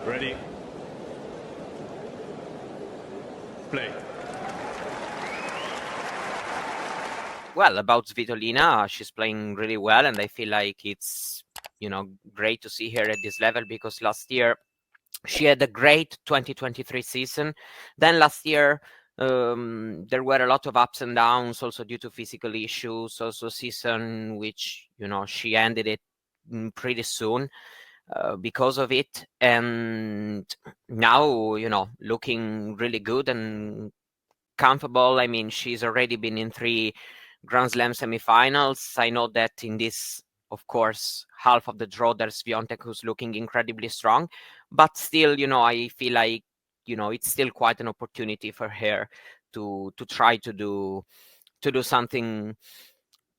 Ready. Play. Well, about Svitolina, she's playing really well, and I feel like it's great to see her at this level because last year she had a great 2023 season. Then last year there were a lot of ups and downs, also due to physical issues. Also, season which she ended it pretty soon because of it, and now looking really good and comfortable. I mean, she's already been in 3 Grand Slam semifinals. I know that in this, of course, half of the draw, there's Swiatek who's looking incredibly strong, but still, I feel like it's still quite an opportunity for her to try to do something.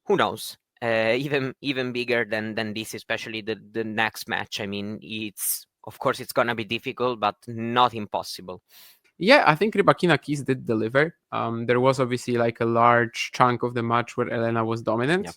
Who knows? Even bigger than this, especially the next match. I mean, it's of course it's gonna be difficult, but not impossible. Yeah, I think Rybakina Keys did deliver. There was obviously like a large chunk of the match where Elena was dominant. Yep.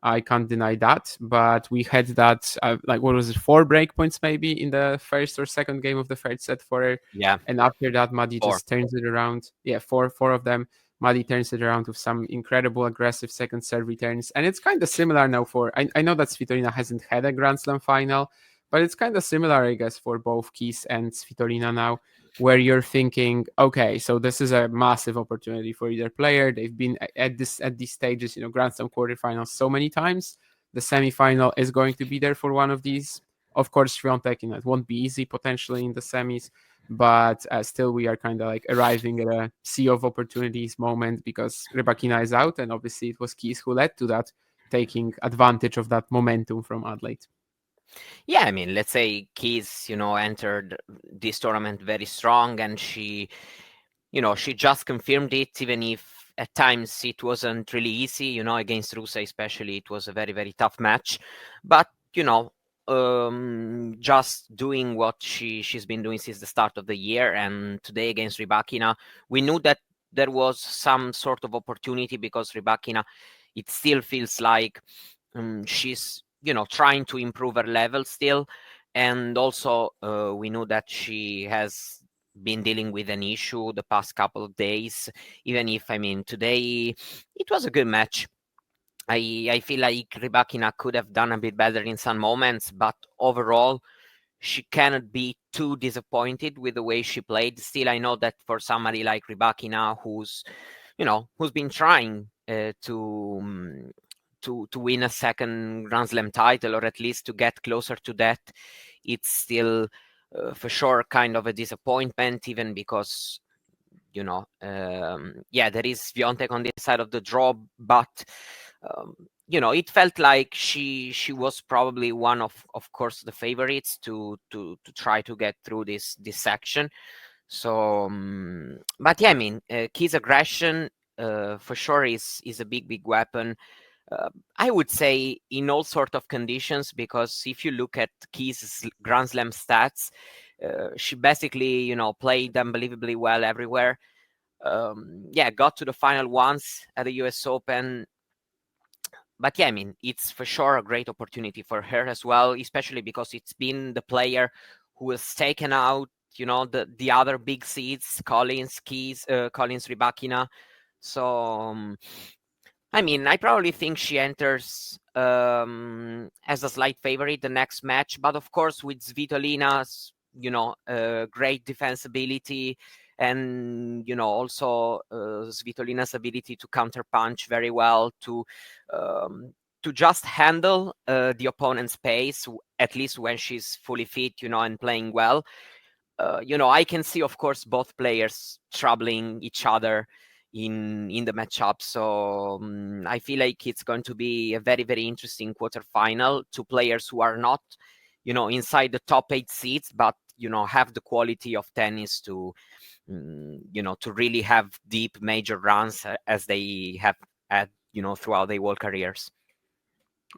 I can't deny that, but we had that like what was it, 4 break points maybe in the first or second game of the third set for her, Yeah. and after that Maddie 4. just turns it around. Yeah, four of them. Maddie turns it around with some incredible aggressive second serve returns, and it's kind of similar now for. I know that Svitolina hasn't had a Grand Slam final, but it's kind of similar, I guess, for both Keys and Svitolina now, where you're thinking, okay, so this is a massive opportunity for either player. They've been at these stages, Grand Slam quarterfinals so many times. The semifinal is going to be there for one of these. Of course, Swiatek, it won't be easy potentially in the semis, but still we are kind of like arriving at a sea of opportunities moment because Rybakina is out, and obviously it was Keys who led to that, taking advantage of that momentum from Adelaide. Yeah, I mean, let's say Keys, entered this tournament very strong, and she just confirmed it, even if at times it wasn't really easy, against Rusa especially, it was a very, very tough match. But, just doing what she's been doing since the start of the year, and today against Rybakina, we knew that there was some sort of opportunity because Rybakina, it still feels like she's trying to improve her level still, and also we know that she has been dealing with an issue the past couple of days. Even if, I mean, today it was a good match. I feel like Rybakina could have done a bit better in some moments, but overall she cannot be too disappointed with the way she played. Still, I know that for somebody like Rybakina, who's been trying to win a second Grand Slam title, or at least to get closer to that, it's still for sure kind of a disappointment, even because there is Swiatek on this side of the draw, but it felt like she was probably one of course the favorites to try to get through this section. So but yeah, I mean, Key's aggression for sure is a big weapon. I would say in all sort of conditions, because if you look at Key's Grand Slam stats, she basically played unbelievably well everywhere. Got to the final once at the US Open. But yeah, I mean, it's for sure a great opportunity for her as well, especially because it's been the player who has taken out, the other big seeds, Collins, Keys, Collins, Rybakina. So, I mean, I probably think she enters as a slight favorite the next match. But of course, with Svitolina's, great defensibility, and also Svitolina's ability to counterpunch very well, to just handle the opponent's pace, at least when she's fully fit, and playing well. I can see, of course, both players troubling each other in the matchup. So I feel like it's going to be a very, very interesting quarterfinal. Two players who are not, inside the top 8 seeds, but have the quality of tennis to to really have deep major runs as they have had throughout their whole careers.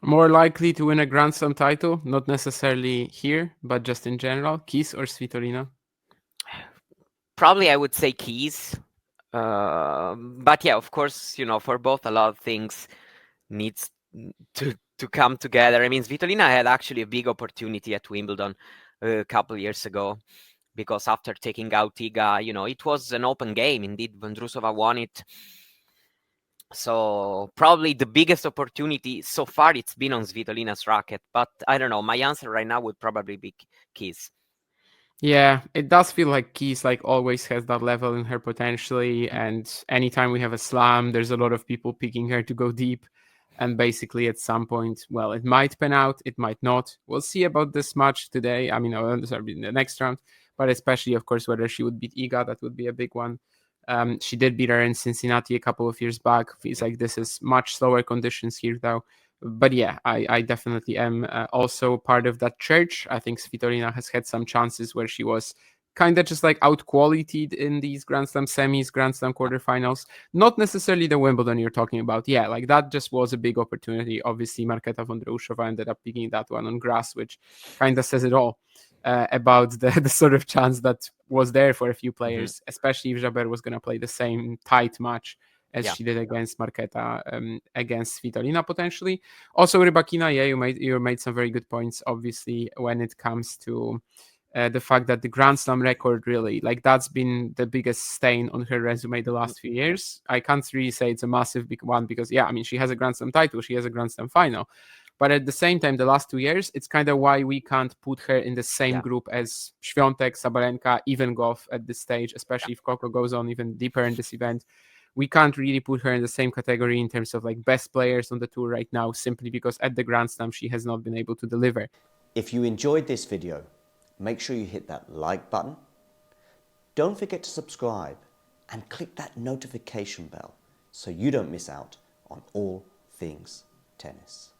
More likely to win a Grand Slam title, not necessarily here, but just in general, Keys or Svitolina? Probably I would say Keys. But yeah, of course, for both, a lot of things needs to come together. I mean, Svitolina had actually a big opportunity at Wimbledon a couple years ago, because after taking out Iga, it was an open game. Indeed, Vondrousova won it. So probably the biggest opportunity so far, it's been on Svitolina's racket. But I don't know. My answer right now would probably be Keys. Yeah, it does feel like Keys like always has that level in her potentially, and anytime we have a slam, there's a lot of people picking her to go deep. And basically, at some point, well, it might pan out, it might not. We'll see about this match today. I mean, sorry, in the next round, but especially, of course, whether she would beat Iga, that would be a big one. She did beat her in Cincinnati a couple of years back. Feels like this is much slower conditions here, though. But yeah, I definitely am also part of that church. I think Svitolina has had some chances where she was kind of just like out-qualityed in these Grand Slam semis, Grand Slam quarterfinals. Not necessarily the Wimbledon you're talking about. Yeah, like that just was a big opportunity. Obviously, Marketa Vondroušová ended up picking that one on grass, which kind of says it all about the sort of chance that was there for a few players, especially if Jabeur was going to play the same tight match as she did against Marketa, against Svitolina potentially. Also, Rybakina, yeah, you made some very good points. Obviously, when it comes to the fact that the Grand Slam record, really, like that's been the biggest stain on her resume the last few years. I can't really say it's a massive big one because, yeah, I mean, she has a Grand Slam title, she has a Grand Slam final. But at the same time, the last 2 years, it's kind of why we can't put her in the same group as Świątek, Sabalenka, even Goff at this stage, especially if Coco goes on even deeper in this event. We can't really put her in the same category in terms of like best players on the tour right now, simply because at the Grand Slam, she has not been able to deliver. If you enjoyed this video, make sure you hit that like button. Don't forget to subscribe and click that notification bell so you don't miss out on all things tennis.